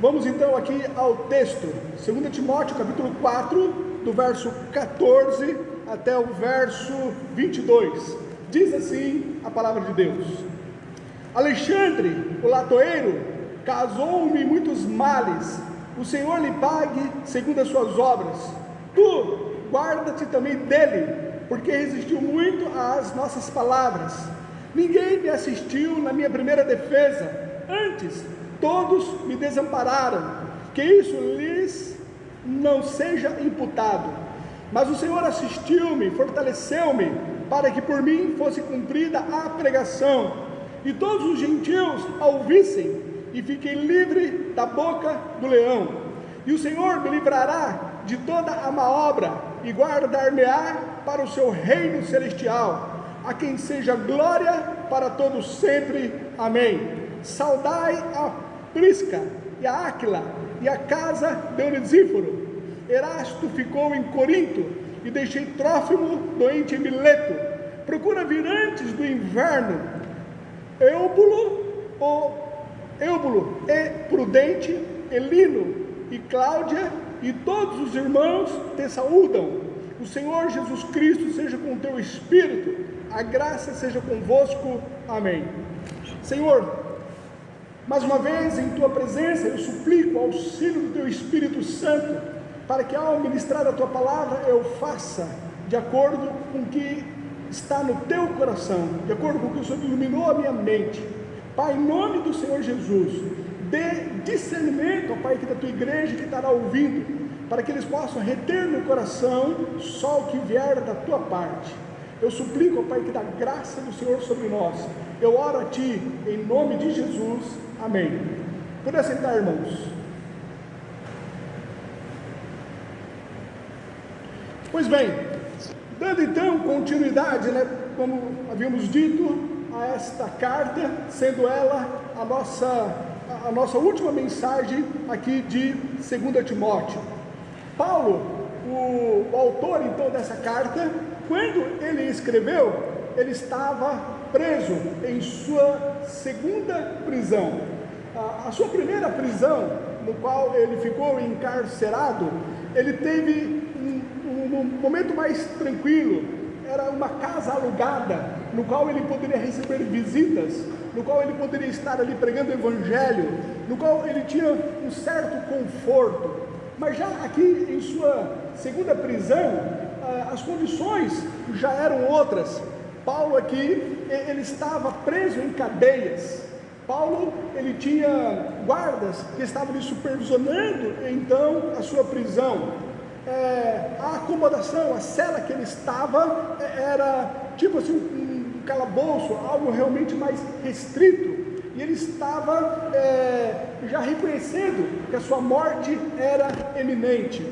Vamos então aqui ao texto, 2 Timóteo capítulo 4, do verso 14 até o verso 22. Diz assim a palavra de Deus: Alexandre, o latoeiro, causou-me muitos males, o Senhor lhe pague segundo as suas obras. Tu, guarda-te também dele, porque resistiu muito às nossas palavras. Ninguém me assistiu na minha primeira defesa, antes todos me desampararam, que isso lhes não seja imputado. Mas o Senhor assistiu-me, fortaleceu-me, para que por mim fosse cumprida a pregação, e todos os gentios a ouvissem, e fiquei livre da boca do leão. E o Senhor me livrará de toda a má obra, e guardar-me-á para o seu reino celestial, a quem seja glória para todos sempre. Amém. Saudai a Prisca e a Áquila e a casa de Onesíforo. Erasto ficou em Corinto, e deixei Trófimo doente em Mileto. Procura vir antes do inverno Eubulo e Prudente, Elino e Cláudia, e todos os irmãos te saúdam. O Senhor Jesus Cristo seja com o teu espírito, a graça seja convosco. Amém. Senhor, mais uma vez em tua presença eu suplico o auxílio do teu Espírito Santo, para que ao ministrar a tua palavra eu faça de acordo com o que está no teu coração, de acordo com o que o Senhor iluminou a minha mente. Pai, em nome do Senhor Jesus, dê discernimento, ó Pai, aqui da tua igreja que estará ouvindo, para que eles possam reter no coração só o que vier da tua parte. Eu suplico, ó Pai, que da graça do Senhor sobre nós. Eu oro a Ti, em nome de Jesus. Amém. Pode sentar, irmãos. Pois bem, dando então continuidade, como havíamos dito, a esta carta, sendo ela a nossa última mensagem aqui de 2 Timóteo. Paulo, o autor então dessa carta, quando ele escreveu, ele estava preso em sua segunda prisão. A sua primeira prisão, no qual ele ficou encarcerado, ele teve um momento mais tranquilo. Era uma casa alugada, no qual ele poderia receber visitas, no qual ele poderia estar ali pregando o evangelho, no qual ele tinha um certo conforto. Mas já aqui em sua segunda prisão, as condições já eram outras. Paulo aqui, ele estava preso em cadeias. Paulo, ele tinha guardas que estavam lhe supervisionando então a sua prisão. A acomodação, a cela que ele estava, era tipo assim um calabouço, algo realmente mais restrito, e ele estava já reconhecendo que a sua morte era iminente.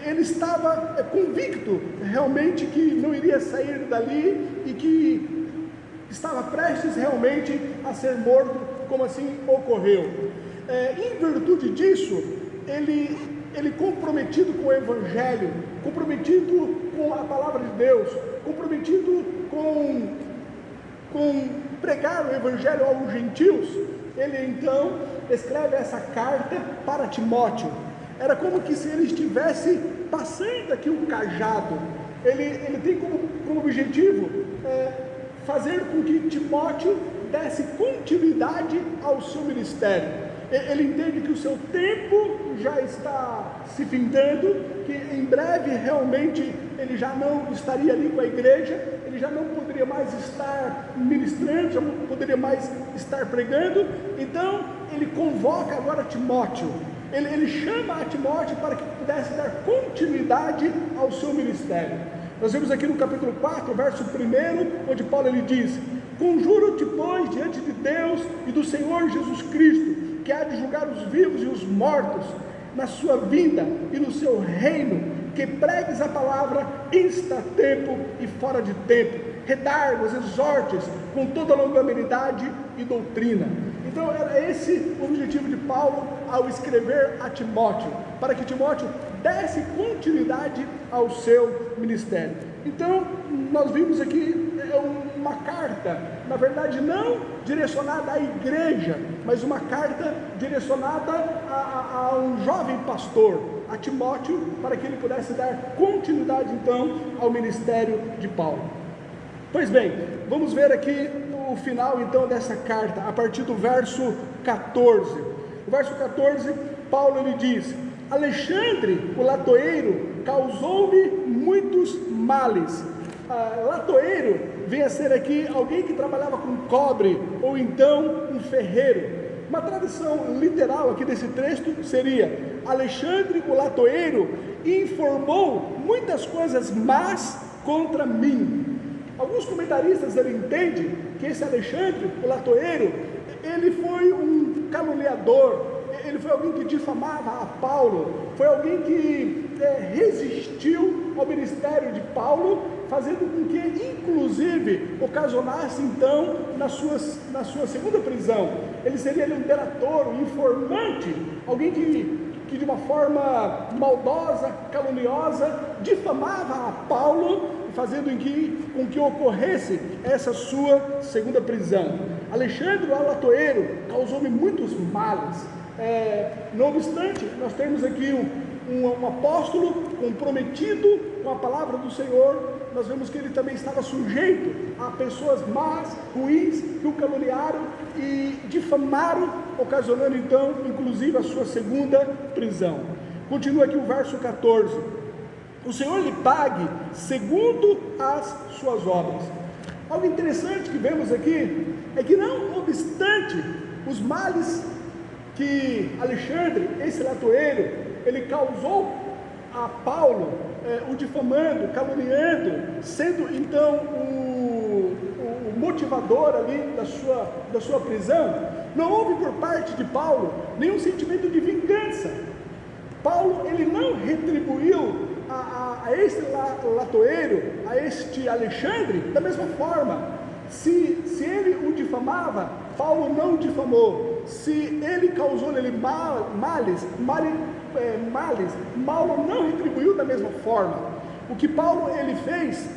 Ele estava convicto realmente que não iria sair dali, e que estava prestes realmente a ser morto, como assim ocorreu. Em virtude disso, ele comprometido com o evangelho, comprometido com a palavra de Deus, comprometido com pregar o evangelho aos gentios, ele então escreve essa carta para Timóteo. Era como que se ele estivesse passando aqui um cajado. Ele tem como objetivo fazer com que Timóteo desse continuidade ao seu ministério. Ele entende que o seu tempo já está se findando, que em breve realmente ele já não estaria ali com a igreja, ele já não poderia mais estar ministrando, já não poderia mais estar pregando. Então ele convoca agora Timóteo, ele chama a Timóteo para que pudesse dar continuidade ao seu ministério. Nós vemos aqui no capítulo 4, verso 1, onde Paulo ele diz: Conjuro-te, pois, diante de Deus e do Senhor Jesus Cristo, que há de julgar os vivos e os mortos na sua vinda e no seu reino, que pregues a palavra insta tempo e fora de tempo, redargues, exortes com toda longanimidade e doutrina. Então era esse o objetivo de Paulo ao escrever a Timóteo, para que Timóteo desse continuidade ao seu ministério. Então nós vimos aqui uma carta, na verdade não direcionada à igreja, mas uma carta direcionada a um jovem pastor, a Timóteo, para que ele pudesse dar continuidade então ao ministério de Paulo. Pois bem, vamos ver aqui o final então dessa carta, a partir do verso 14. O verso 14, Paulo ele diz: Alexandre, o latoeiro, causou-me muitos males. Latoeiro vem a ser aqui alguém que trabalhava com cobre, ou então um ferreiro. Uma tradução literal aqui desse texto seria: Alexandre, o latoeiro, informou muitas coisas más contra mim. Alguns comentaristas ele entendem que esse Alexandre, o latoeiro, ele foi um caluniador, ele foi alguém que difamava a Paulo, foi alguém que resistiu ao ministério de Paulo, fazendo com que, inclusive, ocasionasse então na sua segunda prisão. Ele seria um delator, um informante, alguém que de uma forma maldosa, caluniosa, difamava a Paulo, fazendo com que ocorresse essa sua segunda prisão. Alexandre, o latoeiro, causou-me muitos males. Não obstante, nós temos aqui um apóstolo comprometido com a palavra do Senhor. Nós vemos que ele também estava sujeito a pessoas más, ruins, que o caluniaram e difamaram, ocasionando então, inclusive, a sua segunda prisão. Continua aqui o verso 14: o Senhor lhe pague segundo as suas obras. Algo interessante que vemos aqui é que, não obstante os males que Alexandre, esse latoeiro, ele causou a Paulo, o difamando, caluniando, sendo então o motivador ali da sua prisão, não houve por parte de Paulo nenhum sentimento de vingança. Paulo ele não retribuiu a este latoeiro, a este Alexandre, da mesma forma. Se ele o difamava, Paulo não o difamou. Se ele causou nele males, Paulo não retribuiu da mesma forma. O que Paulo ele fez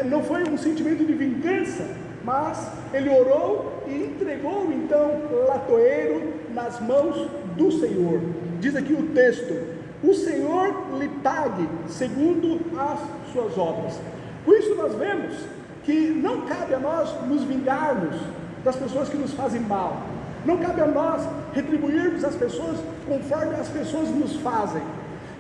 não foi um sentimento de vingança, mas ele orou e entregou então o latoeiro nas mãos do Senhor. Diz aqui o texto: o Senhor lhe pague segundo as suas obras. Com isso nós vemos que não cabe a nós nos vingarmos das pessoas que nos fazem mal. Não cabe a nós retribuirmos as pessoas conforme as pessoas nos fazem.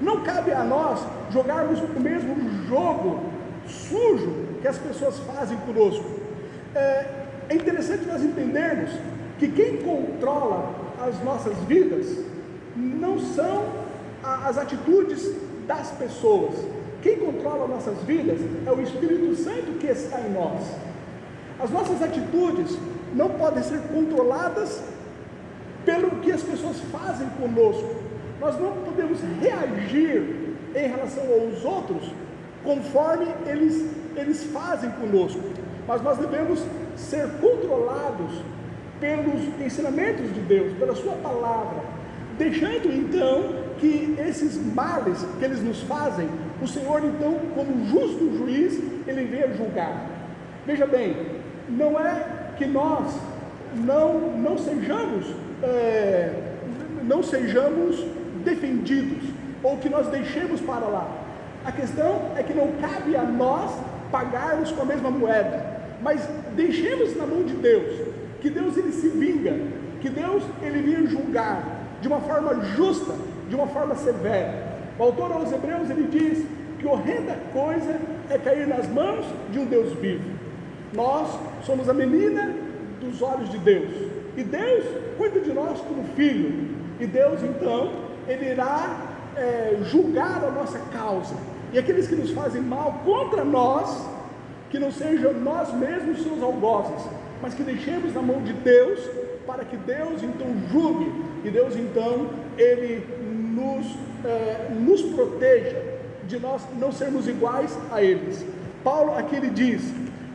Não cabe a nós jogarmos o mesmo jogo sujo que as pessoas fazem conosco. É interessante nós entendermos que quem controla as nossas vidas não são as atitudes das pessoas. Quem controla nossas vidas é o Espírito Santo que está em nós. As nossas atitudes não podem ser controladas pelo que as pessoas fazem conosco. Nós não podemos reagir em relação aos outros conforme eles fazem conosco, mas nós devemos ser controlados pelos ensinamentos de Deus, pela sua palavra, deixando então que esses males que eles nos fazem, o Senhor então, como justo juiz, ele venha julgar. Veja bem, não é que nós não sejamos defendidos, ou que nós deixemos para lá. A questão é que não cabe a nós pagarmos com a mesma moeda, mas deixemos na mão de Deus, que Deus ele se vinga, que Deus ele venha julgar de uma forma justa, de uma forma severa. O autor aos Hebreus ele diz que horrenda coisa é cair nas mãos de um Deus vivo. Nós somos a menina dos olhos de Deus, e Deus cuida de nós como filho, e Deus então ele irá julgar a nossa causa, e aqueles que nos fazem mal contra nós, que não sejam nós mesmos seus algozes, mas que deixemos na mão de Deus, para que Deus então julgue, e Deus então ele nos proteja de nós não sermos iguais a eles. Paulo aqui ele diz: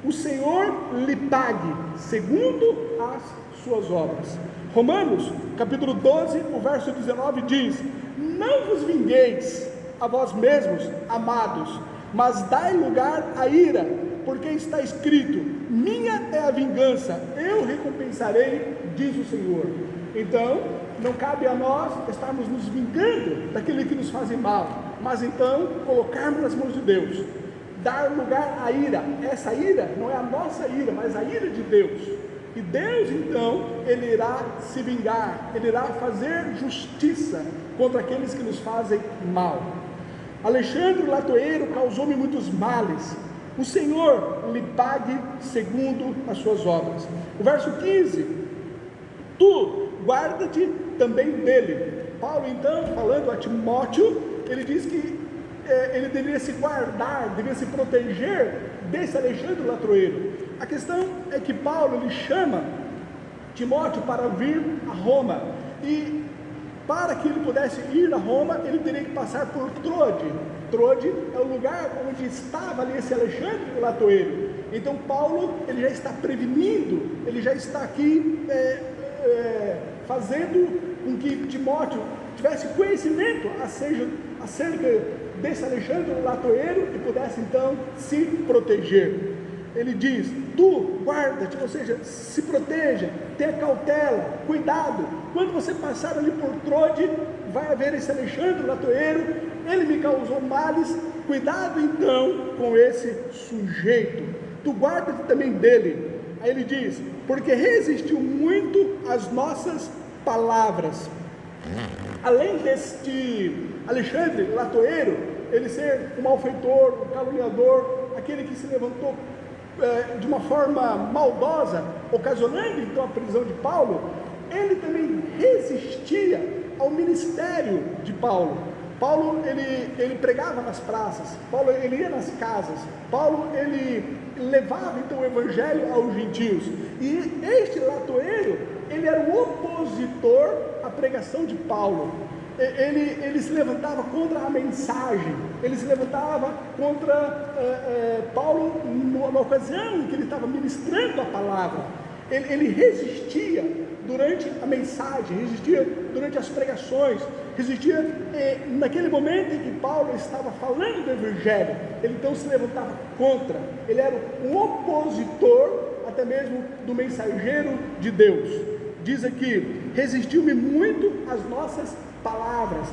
o Senhor lhe pague segundo as suas obras. Romanos capítulo 12, o verso 19 diz: não vos vingueis a vós mesmos, amados, mas dai lugar à ira, porque está escrito: minha é a vingança, eu recompensarei, diz o Senhor. Então, não cabe a nós estarmos nos vingando daquele que nos fazem mal, mas então colocarmos nas mãos de Deus, dar lugar à ira. Essa ira não é a nossa ira, mas a ira de Deus. E Deus então, Ele irá se vingar, Ele irá fazer justiça contra aqueles que nos fazem mal. Alexandre o latoeiro causou-me muitos males, o Senhor lhe pague segundo as suas obras. O verso 15, tu guarda-te também dele. Paulo então, falando a Timóteo, ele diz que ele deveria se guardar, deveria se proteger desse Alexandre o latoeiro. A questão é que Paulo, ele chama Timóteo para vir a Roma, e para que ele pudesse ir a Roma, ele teria que passar por Trode. Trode é o lugar onde estava ali esse Alexandre o latoeiro. Então Paulo, ele já está prevenindo, ele já está aqui fazendo com que Timóteo tivesse conhecimento acerca desse Alexandre o latoeiro e pudesse então se proteger. Ele diz, tu guarda-te, ou seja, se proteja, tenha cautela, cuidado. Quando você passar ali por Trode, vai haver esse Alexandre o latoeiro, ele me causou males, cuidado então com esse sujeito. Tu guarda-te também dele. Aí ele diz, porque resistiu muito às nossas palavras. Além deste Alexandre latoeiro, ele ser um malfeitor, um caluniador, aquele que se levantou de uma forma maldosa, ocasionando então a prisão de Paulo, ele também resistia ao ministério de Paulo. Paulo, ele pregava nas praças, Paulo, ele ia nas casas, Paulo, ele levava então o evangelho aos gentios, e este latoeiro, ele era um opositor à pregação de Paulo. Ele se levantava contra a mensagem, ele se levantava contra Paulo na ocasião em que ele estava ministrando a palavra. Ele resistia durante a mensagem, resistia durante as pregações, resistia naquele momento em que Paulo estava falando do evangelho. Ele então se levantava contra, ele era um opositor até mesmo do mensageiro de Deus. Diz aqui, resistiu-me muito às nossas palavras,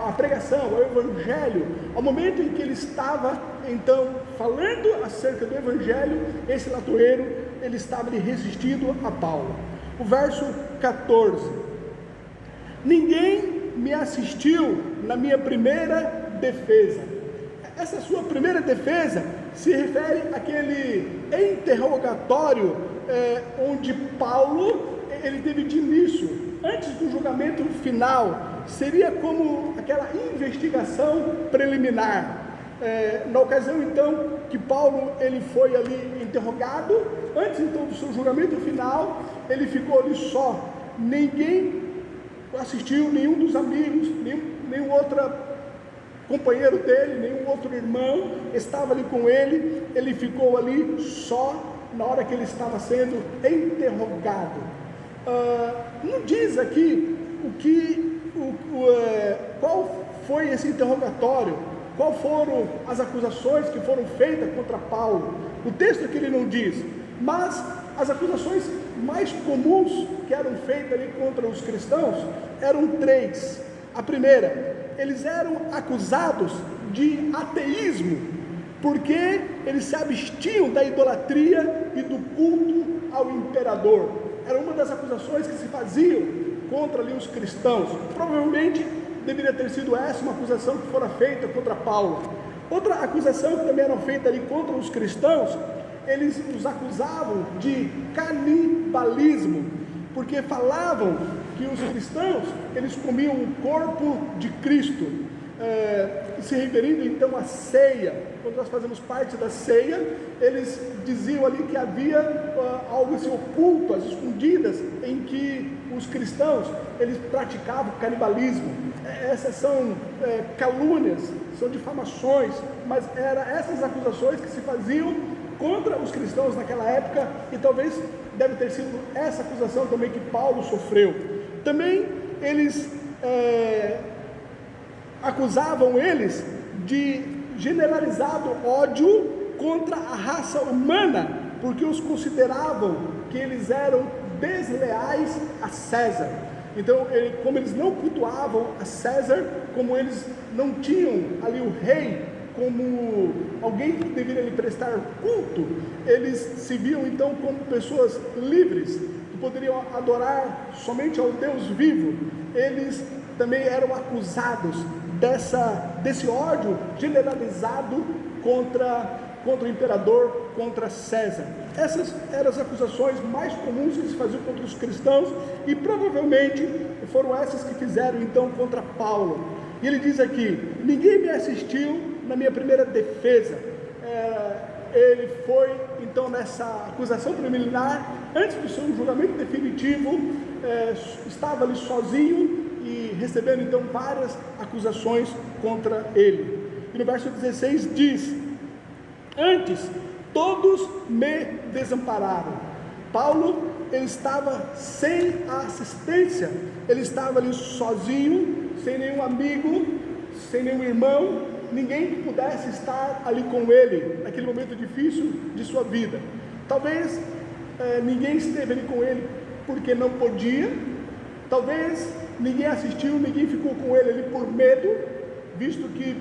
a pregação, ao evangelho. Ao momento em que ele estava então falando acerca do evangelho, esse latoeiro, ele estava ali resistindo a Paulo. O verso 14, ninguém me assistiu na minha primeira defesa. Essa sua primeira defesa se refere àquele interrogatório onde Paulo, ele teve de início, antes do julgamento final, seria como aquela investigação preliminar. Na ocasião então que Paulo ele foi ali interrogado, antes então do seu julgamento final, ele ficou ali só, ninguém assistiu, nenhum dos amigos, nenhum outro companheiro dele, nenhum outro irmão estava ali com ele, ele ficou ali só na hora que ele estava sendo interrogado. Não diz aqui qual foi esse interrogatório, qual foram as acusações que foram feitas contra Paulo. O texto aqui ele não diz, mas as acusações mais comuns que eram feitas ali contra os cristãos eram três. A primeira, eles eram acusados de ateísmo, porque eles se abstinham da idolatria e do culto ao imperador. Era uma das acusações que se faziam contra ali os cristãos. Provavelmente deveria ter sido essa uma acusação que fora feita contra Paulo. Outra acusação que também era feita ali contra os cristãos, eles os acusavam de canibalismo, porque falavam que os cristãos, eles comiam o corpo de Cristo, se referindo então à ceia. Quando nós fazemos parte da ceia, eles diziam ali que havia algo assim oculto, às escondidas, em que os cristãos, eles praticavam canibalismo. Essas são calúnias, são difamações, mas eram essas acusações que se faziam contra os cristãos naquela época, e talvez deve ter sido essa acusação também que Paulo sofreu. Também eles acusavam eles de generalizado ódio contra a raça humana, porque os consideravam que eles eram desleais a César. Então, como eles não cultuavam a César, como eles não tinham ali o rei como alguém que deveria lhe prestar culto, eles se viam então como pessoas livres, que poderiam adorar somente ao Deus vivo. Eles também eram acusados desse ódio generalizado contra o imperador, contra César. Essas eram as acusações mais comuns que se faziam contra os cristãos, e provavelmente foram essas que fizeram então contra Paulo. E ele diz aqui: ninguém me assistiu na minha primeira defesa. Ele foi então nessa acusação preliminar, antes do seu julgamento definitivo, estava ali sozinho e recebendo então várias acusações contra ele. E no verso 16 diz: antes todos me desampararam. Paulo, ele estava sem a assistência, ele estava ali sozinho, sem nenhum amigo, sem nenhum irmão, ninguém que pudesse estar ali com ele, naquele momento difícil de sua vida. Talvez ninguém esteve ali com ele porque não podia, talvez ninguém assistiu, ninguém ficou com ele ali por medo, visto que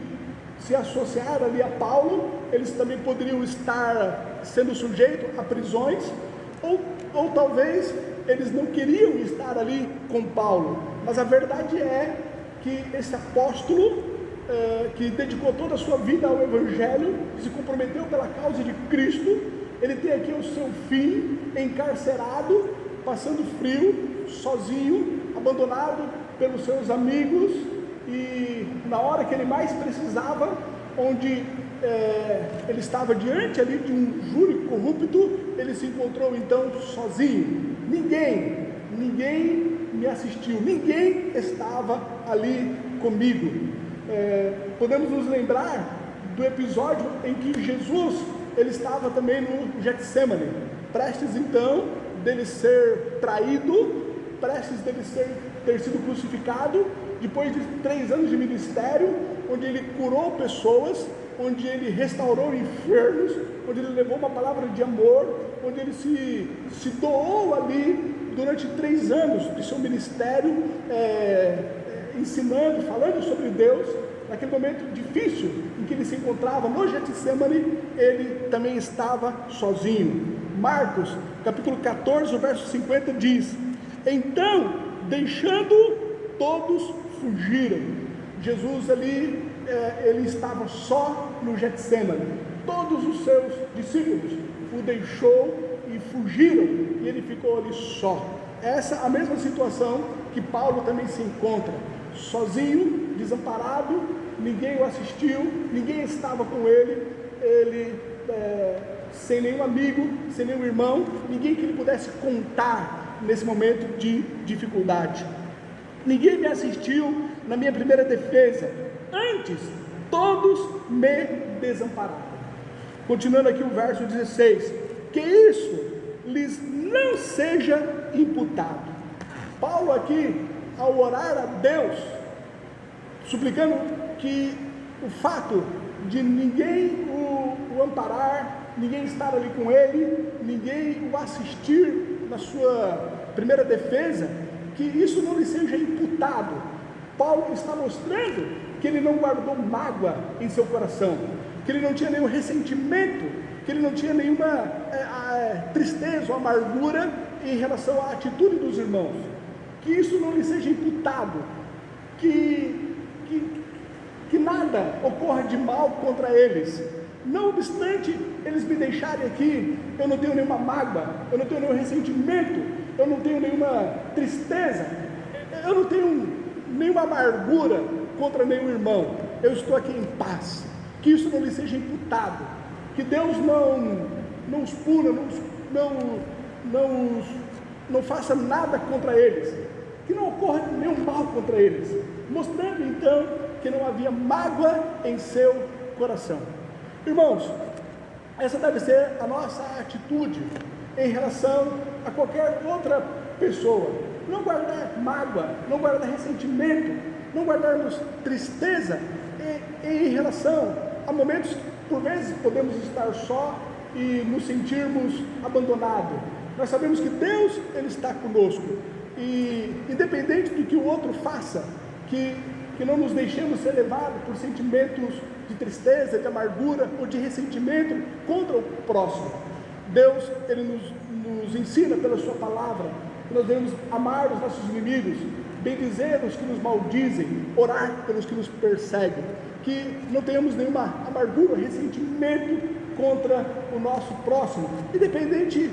se associar ali a Paulo, eles também poderiam estar sendo sujeitos a prisões, ou talvez eles não queriam estar ali com Paulo. Mas a verdade é que esse apóstolo, que dedicou toda a sua vida ao Evangelho, se comprometeu pela causa de Cristo, ele tem aqui o seu fim encarcerado, passando frio, sozinho, abandonado pelos seus amigos, e na hora que ele mais precisava, onde ele estava diante ali de um júri corrupto, ele se encontrou então sozinho. Ninguém me assistiu, ninguém estava ali comigo. Podemos nos lembrar do episódio em que Jesus, ele estava também no Getsemane, prestes então dele ser traído, prestes dele ter sido crucificado, depois de 3 anos de ministério, onde ele curou pessoas, onde ele restaurou enfermos, onde ele levou uma palavra de amor, onde ele se doou ali durante 3 anos de seu ministério, ensinando, falando sobre Deus. Naquele momento difícil em que ele se encontrava no Getsemane, ele também estava sozinho. Marcos, capítulo 14, verso 50 diz: então, deixando todos, fugiram. Jesus ali, ele estava só no Getsemane. Todos os seus discípulos o deixou e fugiram, e ele ficou ali só. Essa é a mesma situação que Paulo também se encontra, sozinho, desamparado, ninguém o assistiu, ninguém estava com ele, sem nenhum amigo, sem nenhum irmão, ninguém que ele pudesse contar nesse momento de dificuldade. Ninguém me assistiu na minha primeira defesa, antes todos me desampararam. Continuando aqui o verso 16: que isso lhes não seja imputado. Paulo aqui, ao orar a Deus, suplicando que o fato de ninguém o amparar, ninguém estar ali com ele, ninguém o assistir na sua primeira defesa, que isso não lhe seja imputado. Paulo está mostrando que ele não guardou mágoa em seu coração, que ele não tinha nenhum ressentimento, que ele não tinha nenhuma tristeza ou amargura em relação à atitude dos irmãos, que isso não lhe seja imputado, que nada ocorra de mal contra eles. Não obstante eles me deixarem aqui, eu não tenho nenhuma mágoa, eu não tenho nenhum ressentimento, eu não tenho nenhuma tristeza, eu não tenho nenhuma amargura contra nenhum irmão, eu estou aqui em paz. Que isso não lhe seja imputado, que Deus não os puna, não faça nada contra eles, que não ocorra nenhum mal contra eles, mostrando então que não havia mágoa em seu coração. Irmãos, essa deve ser a nossa atitude em relação a qualquer outra pessoa. Não guardar mágoa, não guardar ressentimento, não guardarmos tristeza em relação a momentos que por vezes podemos estar só, e nos sentirmos abandonados. Nós sabemos que Deus, Ele está conosco, e independente do que o outro faça, que não nos deixemos ser levados por sentimentos de tristeza, de amargura ou de ressentimento contra o próximo. Deus, Ele nos ensina pela sua palavra que nós devemos amar os nossos inimigos, bendizer os que nos maldizem, orar pelos que nos perseguem, que não tenhamos nenhuma amargura, ressentimento contra o nosso próximo, independente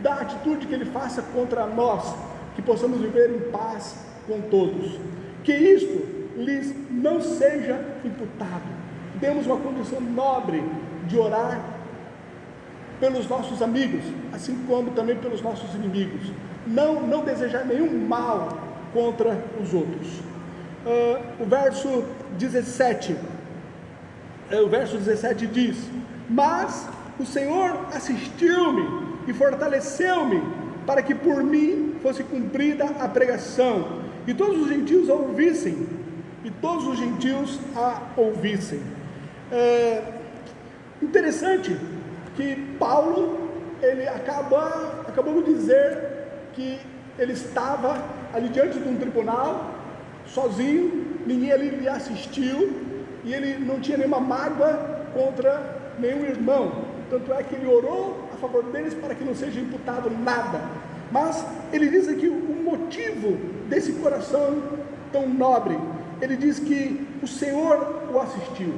da atitude que ele faça contra nós, que possamos viver em paz com todos, que isto lhes não seja imputado. Temos uma condição nobre de orar pelos nossos amigos, assim como também pelos nossos inimigos, não desejar nenhum mal contra os outros. O verso 17 diz: mas o Senhor assistiu-me e fortaleceu-me, para que por mim fosse cumprida a pregação, e todos os gentios a ouvissem. Interessante que Paulo, ele acabou de dizer que ele estava ali diante de um tribunal, sozinho, ninguém ali lhe assistiu, e ele não tinha nenhuma mágoa contra nenhum irmão, tanto é que ele orou a favor deles para que não seja imputado nada. Mas ele diz aqui o motivo desse coração tão nobre. Ele diz que o Senhor o assistiu,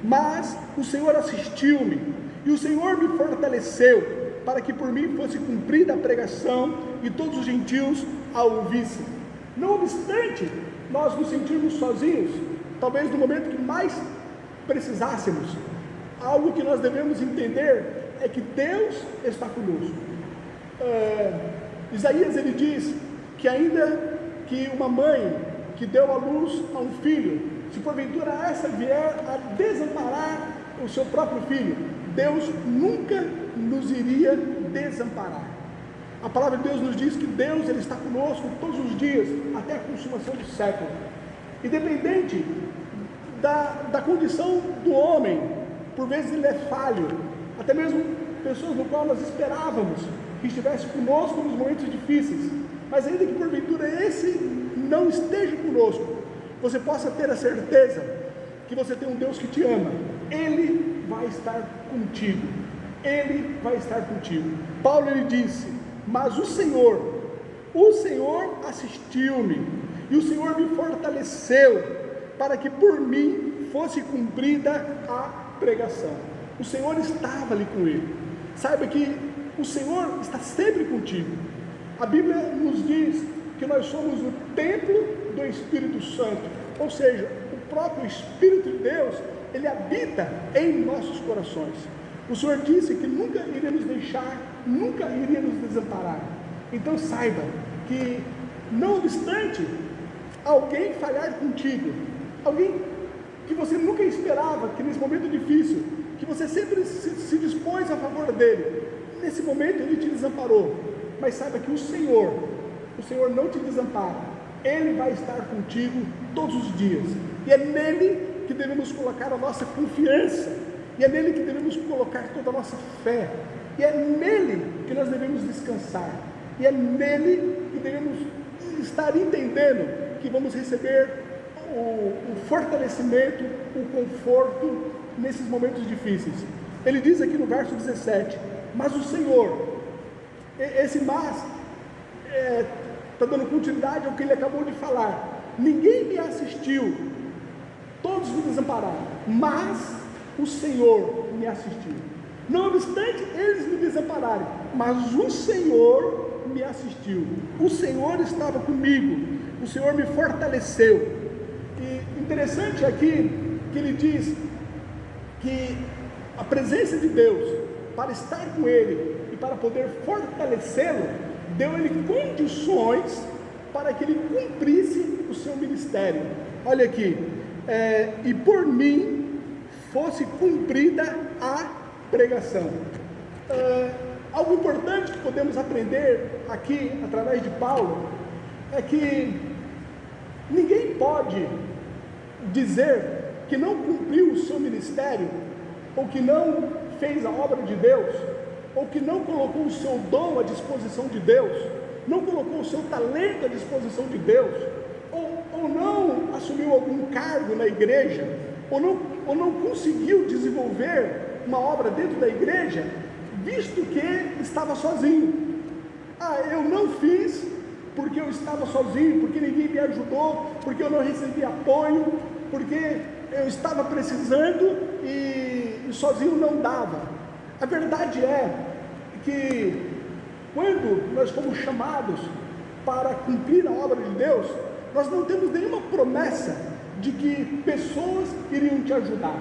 mas o Senhor assistiu-me, e o Senhor me fortaleceu, para que por mim fosse cumprida a pregação, e todos os gentios a ouvissem. Não obstante nós nos sentirmos sozinhos, talvez no momento que mais precisássemos, algo que nós devemos entender é que Deus está conosco. Isaías, ele diz que ainda que uma mãe que deu à luz a um filho, se porventura essa vier a desamparar o seu próprio filho, Deus nunca nos iria desamparar. A palavra de Deus nos diz que Deus, ele está conosco todos os dias, até a consumação do século. Independente da condição do homem, por vezes ele é falho, até mesmo pessoas no qual nós esperávamos que estivesse conosco nos momentos difíceis, mas ainda que porventura esse não esteja conosco, você possa ter a certeza que você tem um Deus que te ama. Ele vai estar contigo, Ele vai estar contigo. Paulo, ele disse: mas o Senhor assistiu-me, e o Senhor me fortaleceu, para que por mim fosse cumprida a pregação. O Senhor estava ali com ele. Saiba que o Senhor está sempre contigo. A Bíblia nos diz que nós somos o templo do Espírito Santo, ou seja, o próprio Espírito de Deus, ele habita em nossos corações. O Senhor disse que nunca iria nos deixar, nunca iria nos desamparar. Então saiba que, não obstante alguém falhar contigo, alguém que você nunca esperava, que nesse momento difícil, que você sempre se dispôs a favor dele, nesse momento ele te desamparou, mas saiba que o Senhor não te desampara. Ele vai estar contigo todos os dias, e é nele que devemos colocar a nossa confiança, e é nele que devemos colocar toda a nossa fé, e é nele que nós devemos descansar, e é nele que devemos estar entendendo que vamos receber o fortalecimento, o conforto nesses momentos difíceis. Ele diz aqui no verso 17: mas o Senhor, esse mas está dando continuidade ao que ele acabou de falar. Ninguém me assistiu, todos me desampararam, mas o Senhor me assistiu. Não obstante eles me desampararem, mas o Senhor me assistiu. O Senhor estava comigo, o Senhor me fortaleceu. E interessante aqui que ele diz que a presença de Deus, para estar com ele e para poder fortalecê-lo, deu ele condições para que ele cumprisse o seu ministério. Olha aqui, e por mim fosse cumprida a pregação. Algo importante que podemos aprender aqui através de Paulo é que ninguém pode dizer que não cumpriu o seu ministério, ou que não fez a obra de Deus, ou que não colocou o seu dom à disposição de Deus, não colocou o seu talento à disposição de Deus, ou não assumiu algum cargo na igreja, ou não conseguiu desenvolver uma obra dentro da igreja, visto que estava sozinho. Eu não fiz porque eu estava sozinho, porque ninguém me ajudou, porque eu não recebi apoio, porque eu estava precisando e sozinho não dava. A verdade é que quando nós fomos chamados para cumprir a obra de Deus, nós não temos nenhuma promessa de que pessoas iriam te ajudar.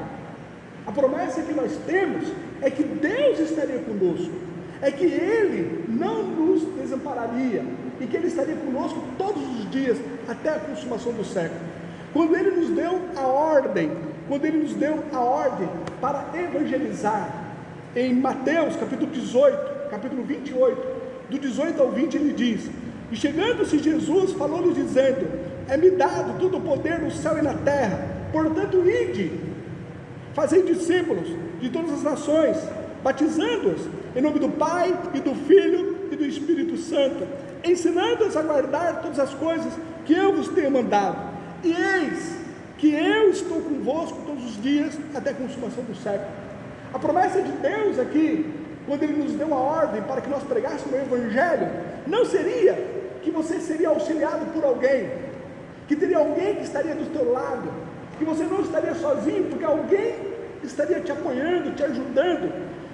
A promessa que nós temos é que Deus estaria conosco, é que Ele não nos desampararia, e que Ele estaria conosco todos os dias, até a consumação do século. Quando Ele nos deu a ordem, para evangelizar, em Mateus capítulo 18, capítulo 28, do 18 ao 20, Ele diz: e chegando-se Jesus, falou-lhes dizendo: é-me dado todo o poder no céu e na terra, portanto ide, fazei discípulos de todas as nações, batizando-os em nome do Pai, e do Filho, e do Espírito Santo, ensinando-os a guardar todas as coisas que eu vos tenho mandado, e eis que eu estou convosco todos os dias, até a consumação do século. A promessa de Deus aqui, quando Ele nos deu a ordem para que nós pregássemos o Evangelho, não seria que você seria auxiliado por alguém, que teria alguém que estaria do teu lado, que você não estaria sozinho, porque alguém estaria te apoiando, te ajudando,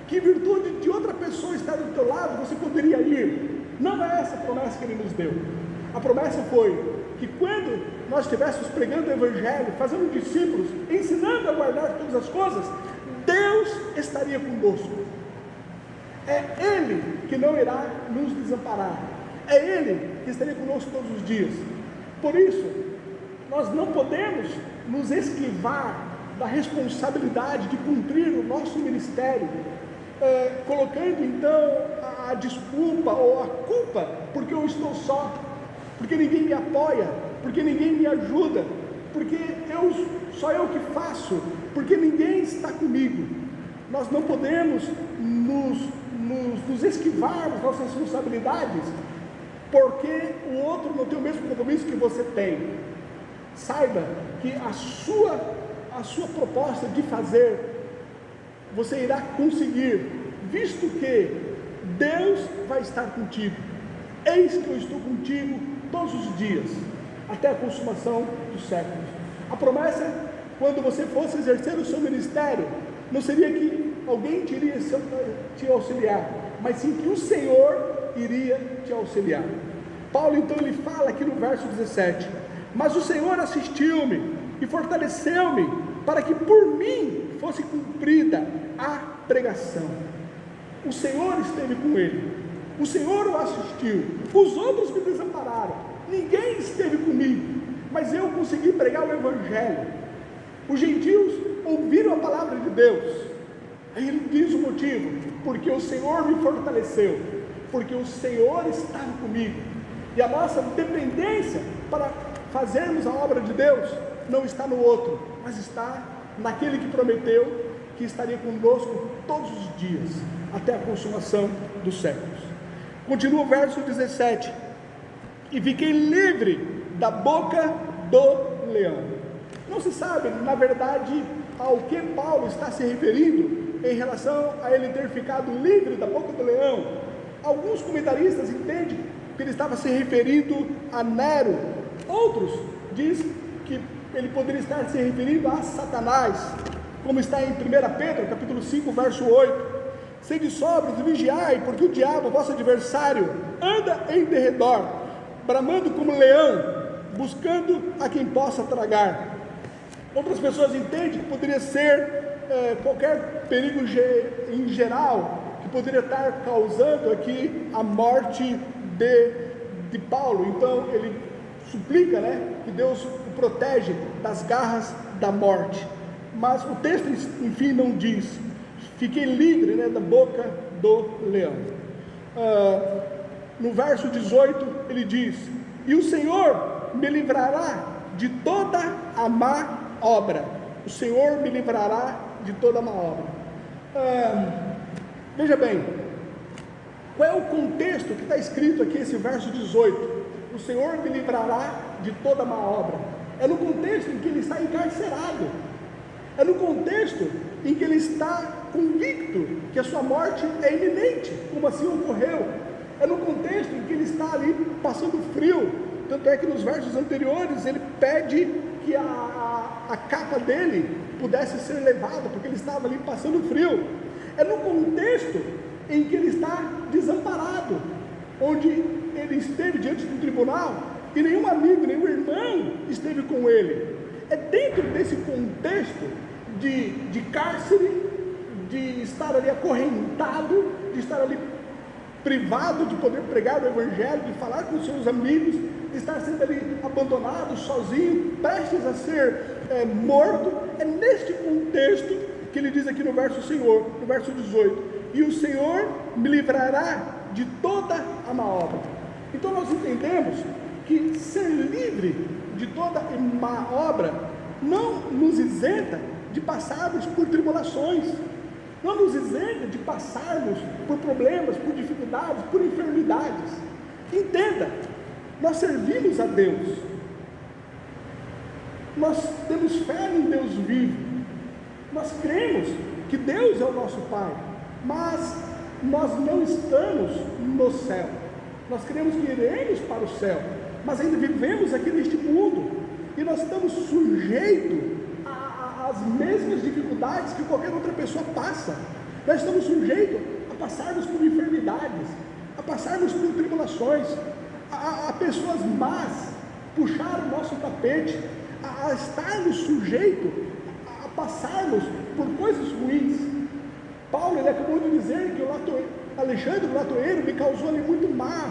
que em virtude de outra pessoa estar do teu lado, você poderia ir. Não é essa a promessa que Ele nos deu. A promessa foi que quando nós estivéssemos pregando o Evangelho, fazendo discípulos, ensinando a guardar todas as coisas, Deus estaria conosco. É Ele que não irá nos desamparar, é Ele que estaria conosco todos os dias. Por isso, nós não podemos nos esquivar da responsabilidade de cumprir o nosso ministério, colocando então a desculpa ou a culpa, porque eu estou só, porque ninguém me apoia, porque ninguém me ajuda, porque só eu que faço, porque ninguém está comigo. Nós não podemos nos esquivar das nossas responsabilidades, porque o outro não tem o mesmo compromisso que você tem. Saiba que a sua proposta de fazer, você irá conseguir, visto que Deus vai estar contigo. Eis que eu estou contigo todos os dias, até a consumação dos séculos. A promessa, quando você fosse exercer o seu ministério, não seria que alguém iria te auxiliar, mas sim que o Senhor iria te auxiliar. Paulo então ele fala aqui no verso 17: mas o Senhor assistiu-me e fortaleceu-me, para que por mim fosse cumprida a pregação. O Senhor esteve com ele, o Senhor o assistiu, os outros me desampararam, ninguém esteve comigo, mas eu consegui pregar o Evangelho. Os gentios ouviram a palavra de Deus. Aí ele diz o motivo: porque o Senhor me fortaleceu, porque o Senhor estava comigo. E a nossa dependência para fazermos a obra de Deus não está no outro, mas está naquele que prometeu que estaria conosco todos os dias, até a consumação dos séculos. Continua o verso 17: e fiquei livre da boca do leão. Não se sabe, na verdade, ao que Paulo está se referindo em relação a ele ter ficado livre da boca do leão. Alguns comentaristas entendem que ele estava se referindo a Nero, outros dizem que ele poderia estar se referindo a Satanás, como está em 1 Pedro, capítulo 5, verso 8: sede sóbrios e vigiai, porque o diabo, vosso adversário, anda em derredor, bramando como leão, buscando a quem possa tragar. Outras pessoas entendem que poderia ser qualquer perigo em geral, que poderia estar causando aqui a morte de Paulo. Então ele suplica, que Deus o protege das garras da morte. Mas o texto, enfim, não diz. Fiquei livre, da boca do leão. No verso 18 ele diz: e o Senhor me livrará de toda a má obra. O Senhor me livrará de toda a má obra. Veja bem, qual é o contexto que está escrito aqui, esse verso 18? O Senhor me livrará de toda má obra. É no contexto em que ele está encarcerado. É no contexto em que ele está convicto que a sua morte é iminente, como assim ocorreu. É no contexto em que ele está ali passando frio. Tanto é que nos versos anteriores ele pede que a capa dele pudesse ser levada, porque ele estava ali passando frio. É no contexto em que ele está desamparado, onde ele esteve diante do tribunal e nenhum amigo, nenhum irmão esteve com ele. É dentro desse contexto de cárcere, de estar ali acorrentado, de estar ali privado de poder pregar o Evangelho, de falar com seus amigos, de estar sendo ali abandonado, sozinho, prestes a ser morto. É neste contexto que ele diz aqui no verso 18: e o Senhor me livrará de toda a má obra. Então nós entendemos que ser livre de toda má obra não nos isenta de passarmos por tribulações, não nos isenta de passarmos por problemas, por dificuldades, por enfermidades. Entenda, nós servimos a Deus, nós temos fé em Deus vivo, nós cremos que Deus é o nosso Pai, mas nós não estamos no céu. Nós cremos que iremos para o céu, mas ainda vivemos aqui neste mundo, e nós estamos sujeitos às mesmas dificuldades que qualquer outra pessoa passa. Nós estamos sujeitos a passarmos por enfermidades, a passarmos por tribulações, a pessoas más puxar o nosso tapete, a estarmos sujeitos a passarmos por coisas ruins. Paulo, ele acabou de dizer que Alexandre, o latoeiro, me causou ali muito mal,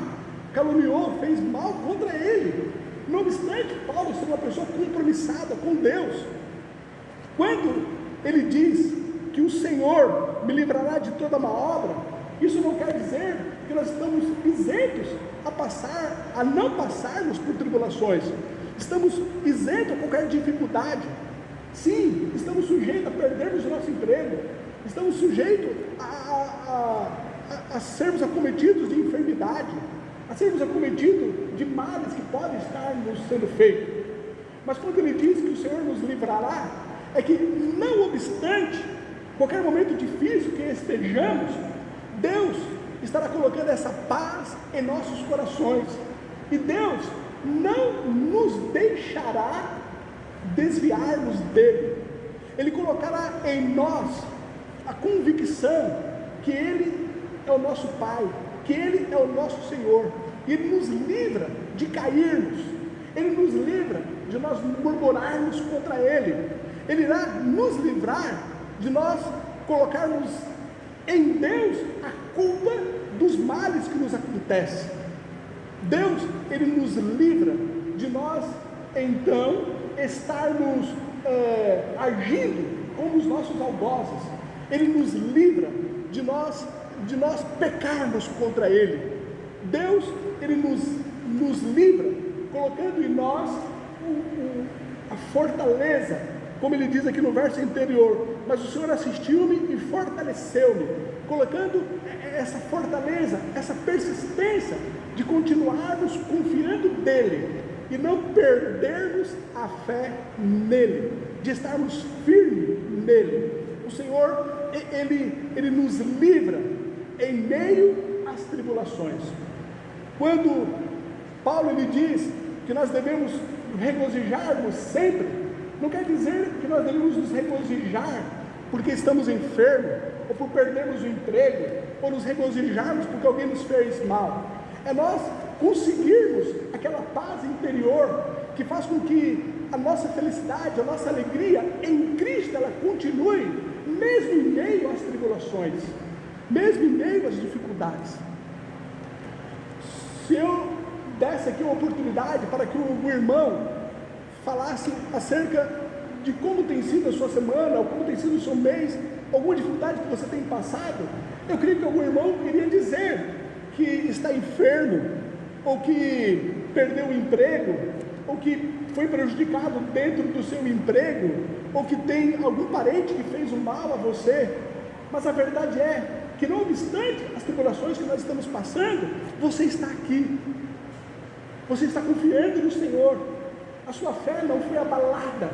caluniou, fez mal contra ele. Não obstante, Paulo ser uma pessoa compromissada com Deus, quando ele diz que o Senhor me livrará de toda má obra, isso não quer dizer que nós estamos isentos a não passarmos por tribulações. Estamos isentos a qualquer dificuldade. Sim, estamos sujeitos a perdermos o nosso emprego, estamos sujeitos a sermos acometidos de enfermidade, a sermos acometidos de males que podem estar nos sendo feitos. Mas quando ele diz que o Senhor nos livrará, é que não obstante qualquer momento difícil que estejamos, Deus estará colocando essa paz em nossos corações, e Deus não nos deixará desviarmos dele. Ele colocará em nós a convicção que Ele é o nosso Pai, que Ele é o nosso Senhor, e Ele nos livra de cairmos, Ele nos livra de nós murmurarmos contra Ele, Ele irá nos livrar de nós colocarmos em Deus a culpa dos males que nos acontecem. Deus, Ele nos livra de nós então estarmos agindo como os nossos algozes. Ele nos livra de nós pecarmos contra Ele. Deus, Ele nos livra, colocando em nós a fortaleza, como Ele diz aqui no verso anterior: mas o Senhor assistiu-me e fortaleceu-me, colocando essa fortaleza, essa persistência de continuarmos confiando nele, e não perdermos a fé nele, de estarmos firmes nele. O Senhor, Ele nos livra em meio às tribulações. Quando Paulo ele diz que nós devemos regozijarmos sempre, não quer dizer que nós devemos nos regozijar porque estamos enfermos, ou por perdermos o emprego, ou nos regozijarmos porque alguém nos fez mal. É nós conseguirmos aquela paz interior que faz com que a nossa felicidade, a nossa alegria em Cristo, ela continue, mesmo em meio às tribulações, mesmo em meio às dificuldades. Se eu desse aqui uma oportunidade para que o irmão falasse acerca de como tem sido a sua semana, ou como tem sido o seu mês, alguma dificuldade que você tem passado, eu creio que algum irmão iria dizer que está enfermo, ou que perdeu o emprego, ou que foi prejudicado dentro do seu emprego, ou que tem algum parente que fez um mal a você. Mas a verdade é que, não obstante as tribulações que nós estamos passando, você está aqui, você está confiando no Senhor, a sua fé não foi abalada,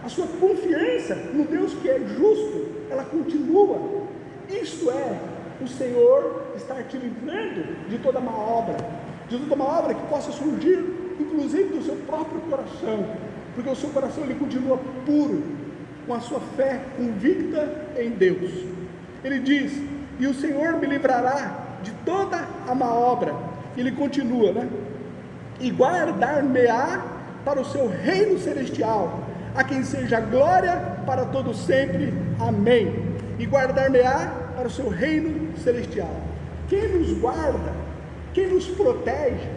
a sua confiança no Deus que é justo, ela continua. Isto é, o Senhor estar te livrando de toda má obra, que possa surgir, inclusive do seu próprio coração, porque o seu coração ele continua puro, com a sua fé convicta em Deus. Ele diz: e o Senhor me livrará de toda a má obra. Ele continua, né? E guardar-me-á para o seu reino celestial, a quem seja glória para todo sempre. Amém. E guardar-me-á para o seu reino celestial. Quem nos guarda, quem nos protege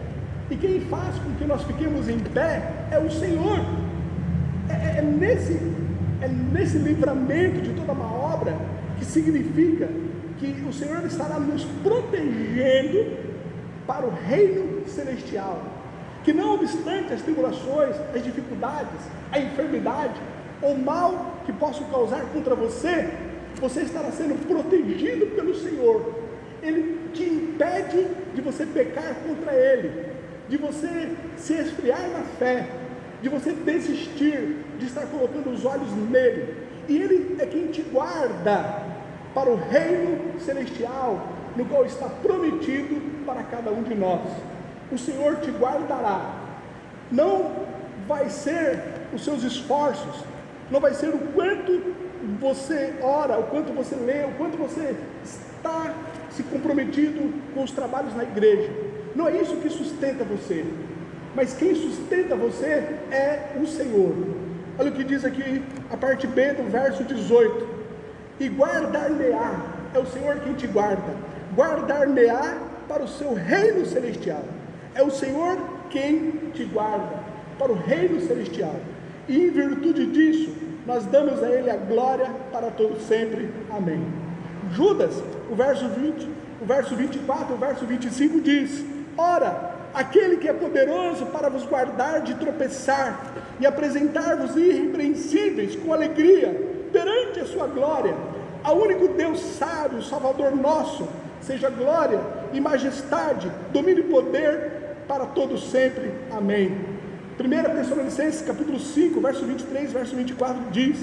e quem faz com que nós fiquemos em pé é o Senhor. É nesse livramento de toda má obra que significa que o Senhor estará nos protegendo para o reino celestial, que não obstante as tribulações, as dificuldades, a enfermidade, ou mal que possam causar contra você, você estará sendo protegido pelo Senhor. Ele te impede de você pecar contra Ele, de você se esfriar na fé, de você desistir de estar colocando os olhos nele, e Ele é quem te guarda para o reino celestial, no qual está prometido para cada um de nós. O Senhor te guardará. Não vai ser os seus esforços, não vai ser o quanto você ora, o quanto você lê, o quanto você está se comprometido com os trabalhos na igreja. Não é isso que sustenta você, mas quem sustenta você é o Senhor. Olha o que diz aqui a parte B do verso 18: e guardar-me-á, é o Senhor quem te guarda, guardar-me-á para o seu reino celestial. É o Senhor quem te guarda para o reino celestial, e em virtude disso nós damos a Ele a glória para todo sempre. Amém. Judas, o verso 20, o verso 24, o verso 25 diz: ora, aquele que é poderoso para vos guardar de tropeçar e apresentar-vos irrepreensíveis com alegria perante a sua glória, ao único Deus sábio, Salvador nosso, seja glória e majestade, domínio e poder para todos sempre. Amém. 1 Tessalonicenses capítulo 5, verso 23, verso 24 diz: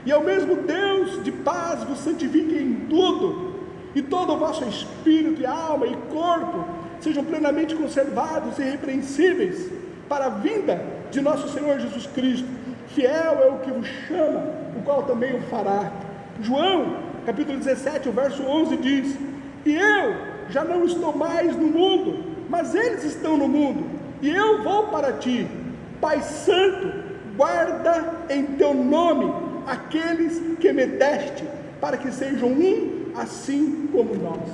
e ao mesmo Deus de paz vos santifique em tudo, e todo o vosso espírito e alma e corpo sejam plenamente conservados e irrepreensíveis para a vinda de nosso Senhor Jesus Cristo. Fiel é o que vos chama, o qual também o fará. João capítulo 17, o verso 11 diz: e eu já não estou mais no mundo, mas eles estão no mundo, e eu vou para ti. Pai Santo, guarda em teu nome aqueles que me deste, para que sejam um, assim como nós.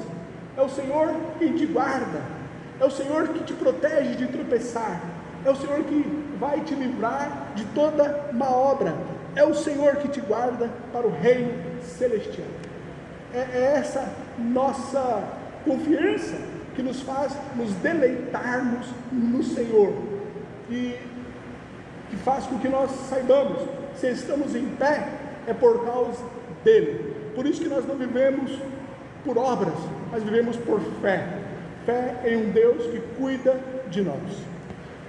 É o Senhor quem te guarda, é o Senhor que te protege de tropeçar, é o Senhor que vai te livrar de toda má obra, é o Senhor que te guarda para o reino celestial. É essa nossa confiança que nos faz nos deleitarmos no Senhor, que faz com que nós saibamos, se estamos em pé, é por causa dele. Por isso que nós não vivemos por obras, mas vivemos por fé, fé em um Deus que cuida de nós.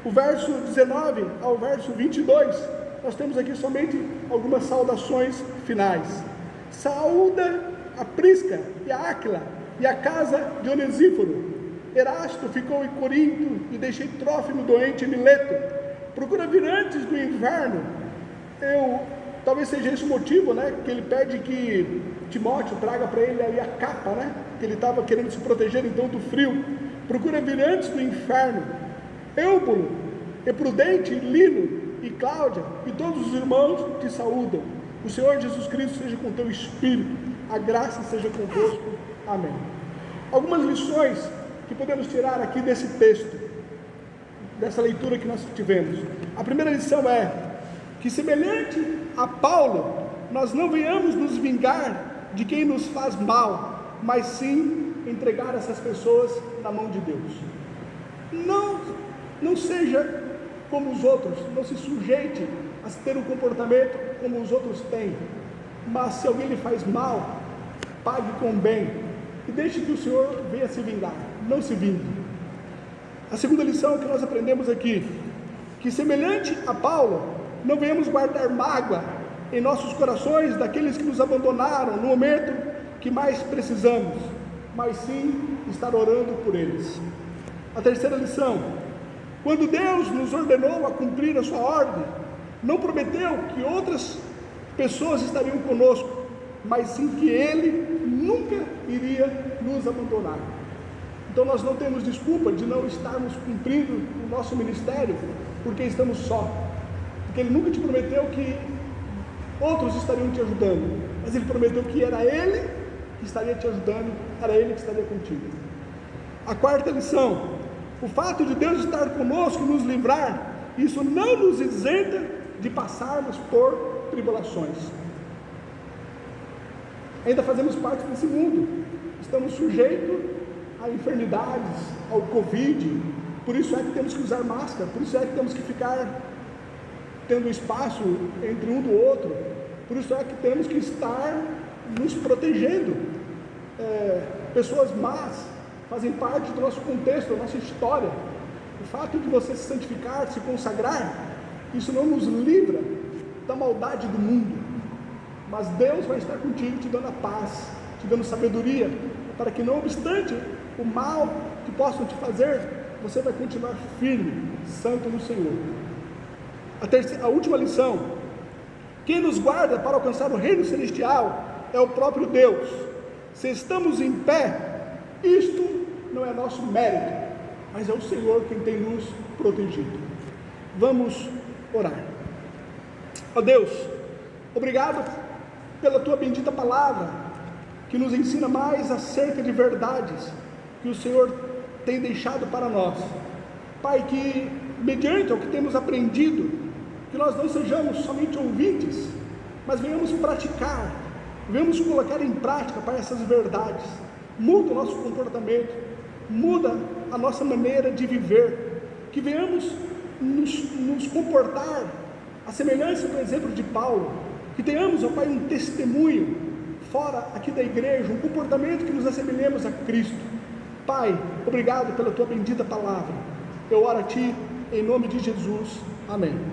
O verso 19 ao verso 22, nós temos aqui somente algumas saudações finais. Saúda a Prisca e a Áquila e a casa de Onesíforo. Erasto ficou em Corinto e deixei Trófimo doente em Mileto. Procura vir antes do inverno. Talvez seja esse o motivo, né, que ele pede que Timóteo traga para ele aí a capa, né, que ele estava querendo se proteger então do frio. Procura vir antes do inverno. Eúbulo, Eprudente, Lino e Cláudia e todos os irmãos te saúdam. O Senhor Jesus Cristo seja com teu espírito, a graça seja convosco. Amém. Algumas lições que podemos tirar aqui desse texto, dessa leitura que nós tivemos. A primeira lição é que, semelhante a Paulo, nós não venhamos nos vingar de quem nos faz mal, mas sim entregar essas pessoas na mão de Deus. Não seja como os outros, não se sujeite a ter um comportamento como os outros têm, mas se alguém lhe faz mal, pague com bem, e deixe que o Senhor venha se vingar, não se vingue. A segunda lição que nós aprendemos aqui, que semelhante a Paulo, não venhamos guardar mágoa em nossos corações daqueles que nos abandonaram no momento que mais precisamos, mas sim estar orando por eles. A terceira lição, quando Deus nos ordenou a cumprir a sua ordem, não prometeu que outras pessoas estariam conosco, mas sim que Ele nunca iria nos abandonar. Então nós não temos desculpa de não estarmos cumprindo o nosso ministério, porque estamos só, porque Ele nunca te prometeu que outros estariam te ajudando, mas Ele prometeu que era Ele que estaria te ajudando, era Ele que estaria contigo. A quarta lição, o fato de Deus estar conosco e nos livrar, isso não nos isenta de passarmos por tribulações. Ainda fazemos parte desse mundo, estamos sujeitos a enfermidades, ao Covid, por isso é que temos que usar máscara, por isso é que temos que ficar tendo espaço entre um do outro, por isso é que temos que estar nos protegendo. Pessoas más fazem parte do nosso contexto, da nossa história. O fato de você se santificar, se consagrar, isso não nos livra da maldade do mundo, mas Deus vai estar contigo, te dando a paz, te dando sabedoria, para que não obstante o mal que possam te fazer, você vai continuar firme, santo no Senhor. A última lição, quem nos guarda para alcançar o reino celestial é o próprio Deus. Se estamos em pé, isto não é nosso mérito, mas é o Senhor quem tem nos protegido. Vamos orar. Ó Deus, obrigado pela tua bendita palavra, que nos ensina mais acerca de verdades que o Senhor tem deixado para nós. Pai, que mediante o que temos aprendido, que nós não sejamos somente ouvintes, mas venhamos praticar, venhamos colocar em prática, Pai, essas verdades. Muda o nosso comportamento, muda a nossa maneira de viver, que venhamos nos comportar a semelhança do exemplo de Paulo, que tenhamos, ó Pai, um testemunho fora aqui da igreja, um comportamento que nos assemelhemos a Cristo. Pai, obrigado pela tua bendita palavra. Eu oro a Ti em nome de Jesus. Amém.